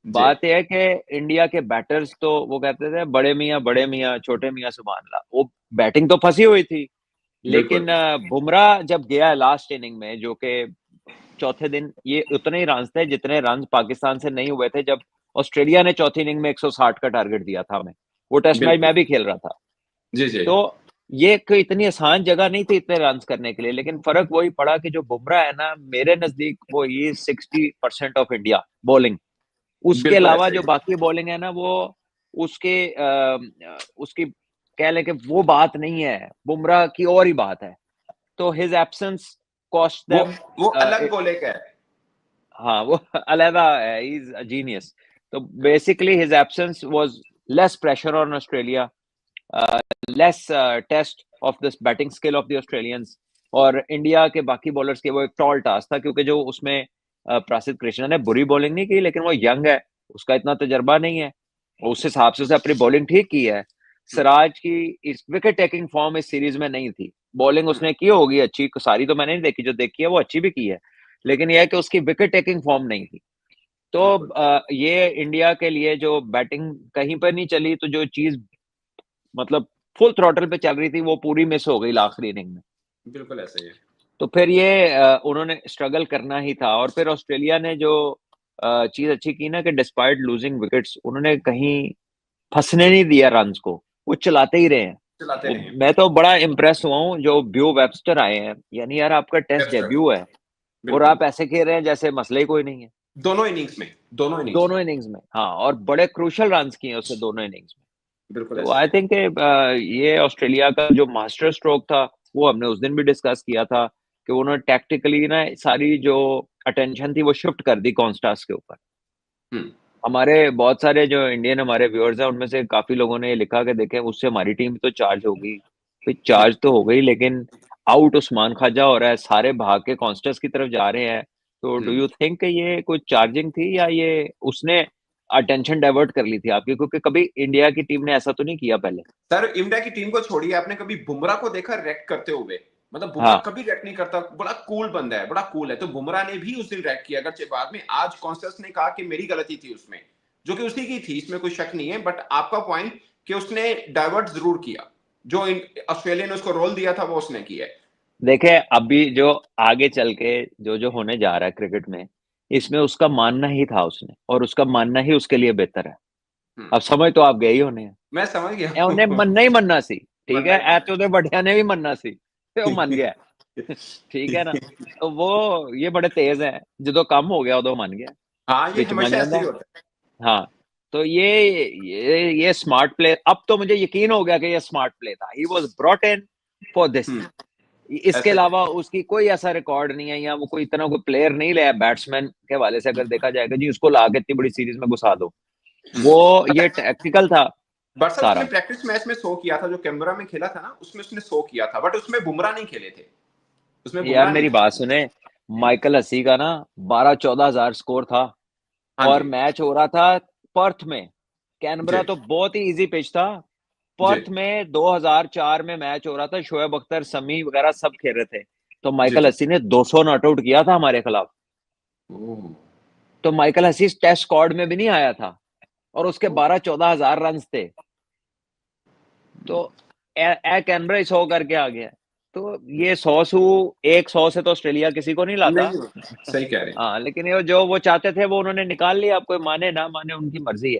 जी। बात यह है कि इंडिया के बैटर्स तो वो कहते थे बड़े मियाँ छोटे मियाँ सुभान अल्लाह, वो बैटिंग तो फंसी हुई थी। बिल्कुल। लेकिन बुमराह जब गया लास्ट इनिंग में, जो कि चौथे दिन, ये उतने ही रन थे जितने रन पाकिस्तान से नहीं हुए थे जब ऑस्ट्रेलिया ने चौथी इनिंग में 160 का टारगेट दिया था हमें। वो टेस्ट मैच बिल्कुल। मैं भी खेल रहा था। जी, जी। तो ये कोई इतनी आसान जगह नहीं थी इतने रन करने के लिए, लेकिन फर्क वही पड़ा कि जो बुमराह है ना, मेरे नजदीक वो ही 60% ऑफ इंडिया बॉलिंग। उसके बिल्कुल अलावा ऐसा ही जो है। बाकी बॉलिंग है ना, वो उसके उसकी कह लें कि वो बात नहीं है, बुमराह की और ही बात है। तो हिज एब्सेंस कॉस्ट वो देम। वो अलग बोले का है। हाँ, वो अलहदा है, ही इज अ जीनियस। तो basically his absence was less pressure on Australia, less test of this batting skill of the Australians. और इंडिया के बाकी बॉलर्स के वो एक टॉल टास्क था, क्योंकि जो उसमें प्रसिद्ध कृष्णा ने बुरी बॉलिंग नहीं की, लेकिन वो यंग है, उसका इतना तजर्बा नहीं है, और उस हिसाब से उसने अपनी बॉलिंग ठीक की है। हुँ, सिराज की इस विकेट टेकिंग फॉर्म इस सीरीज में नहीं थी। बॉलिंग हुँ, उसने की होगी अच्छी, सारी तो मैंने नहीं देखी, जो देखी है वो अच्छी भी की है, लेकिन यह है कि उसकी विकेट टेकिंग फॉर्म नहीं थी। तो बिल्कुल। ये इंडिया के लिए जो बैटिंग कहीं पर नहीं चली, तो जो चीज मतलब फुल थ्रॉटल पे चल रही थी, वो पूरी मिस हो गई आखिरी इनिंग में। बिल्कुल ऐसा ही है। तो फिर ये उन्होंने स्ट्रगल करना ही था। और फिर ऑस्ट्रेलिया ने जो चीज अच्छी की ना, कि डिस्पाइट लूजिंग विकेट्स, उन्होंने कहीं फंसने नहीं दिया रन्स को, वो चलाते ही रहे हैं। चलाते वो, रहे हैं। मैं तो बड़ा इम्प्रेस हुआ हूँ जो ब्यू वेबस्टर आए हैं, यानी यार आपका टेस्ट वेबस्टर, डेब्यू है और बिल्कुल। आप ऐसे खेल रहे हैं जैसे मसला ही कोई नहीं है। दोनों इनिंग्स में, दोनों इनिंग्स में। दोनों इनिंग्स में, हाँ, और बड़े क्रूशल रन्स किए उससे दोनों इनिंग्स में। बिल्कुल तो ऐसा ही आई है। थिंक ये ऑस्ट्रेलिया का जो मास्टर स्ट्रोक था, वो हमने उस दिन भी डिस्कस किया था, कि उन्होंने टैक्टिकली ना सारी जो अटेंशन थी वो शिफ्ट कर दी कॉन्स्टास के ऊपर। हुँ, हमारे बहुत सारे जो इंडियन हमारे व्यूअर्स हैं, उनमें से काफी लोगों ने ये लिखा कि देखें, उससे हमारी टीम तो चार्ज हो गई। भाई हुँ। चार्ज तो हो गई, लेकिन आउट उस्मान ख्वाजा हो रहा है, सारे भाग के कॉन्स्टास की तरफ जा रहे हैं। तो डू हुँ। यू थिंक ये कुछ चार्जिंग थी, या ये उसने अटेंशन डाइवर्ट कर ली थी आपकी? क्योंकि कभी इंडिया की टीम ने ऐसा तो नहीं किया पहले। सर इंडिया की टीम को छोड़िए, आपने कभी बुमराह को देखा रैक करते हुए? मतलब बुमराह हाँ, कभी रैक नहीं करता, बड़ा कूल बंदा है, बड़ा कूल है। तो बुमराह ने भी उस दिन रैक किया, अगरचे बाद में आज कॉन्स्टेंस ने कहा कि मेरी गलती थी उसमें, जो कि उसी की थी, इसमें कोई शक नहीं है। बट आपका पॉइंट कि उसने डाइवर्ट ज़रूर किया, जो इन ऑस्ट्रेलिया ने उसको रोल दिया था, वो उसने किया है। देखे अभी जो आगे चल के जो जो होने जा रहा है क्रिकेट में, इसमें उसका मानना ही था उसने, और उसका मानना ही उसके लिए बेहतर है। हुँ, अब समझ तो आप गए ही होने हैं। मैं समझ गया ए उन्हें हूँ। मनना ही मनना सी, ठीक बनना है, ही ए बनना तो उन्हें बढ़िया ने भी मनना सी, तो वो मन गया। ठीक है ना? है। तो वो ये बड़े तेज हैं, जो कम हो गया उदो मन गया, हाँ, ये विच मन हमेशा ऐसे जाता ही है। होता है। हाँ, तो ये स्मार्ट प्ले, अब तो मुझे यकीन हो गया कि ये स्मार्ट प्ले था, he was brought in for this. हुँ, इसके ऐसा ही है। अलावा उसकी कोई ऐसा रिकॉर्ड नहीं है, या वो कोई इतना कोई प्लेयर नहीं लाया बैट्समैन के हवाले से, अगर देखा जाएगा जी उसको ला के इतनी बड़ी सीरीज में घुसा दो। हुँ। वो ये अच्छा, टैक्टिकल था बट सर उसने सारा। प्रैक्टिस मैच में 100 किया था, जो कैनबरा में खेला था ना, उसमें उसने 100 किया था, बट उसमें बुमराह नहीं खेले थे। उसमें यार बुमराह नहीं मेरी खेले बात थे। सुने, माइकल हसी का ना 12-14 हजार स्कोर था, हाँ और जी, मैच हो रहा था पर्थ में। कैनबरा जी, तो बहुत ही इजी पिच था। जी, पर्थ में 2004 में मैच हो रहा था, शोएब अख्तर, समी वगैरह सब खेल रहे थे। तो जी, माइकल जी। हसी ने 200 नॉट आउट किया था हमारे खिलाफ। ओह! तो माइकल हसी टेस्ट स्क्वाड में भी नहीं आया था, और उसके ओह! 12-14 हजार रन थे। तो ए कैनबरा 100 करके आ गया। तो ये 100 एक 100 से तो ऑस्ट्रेलिया किसी को नहीं लाता। नहीं होता, सही कह रहे हैं। हाँ, लेकिन ये जो वो चाहते थे वो उन्होंने निकाल लिया। अब कोई माने ना माने उनकी मर्जी है।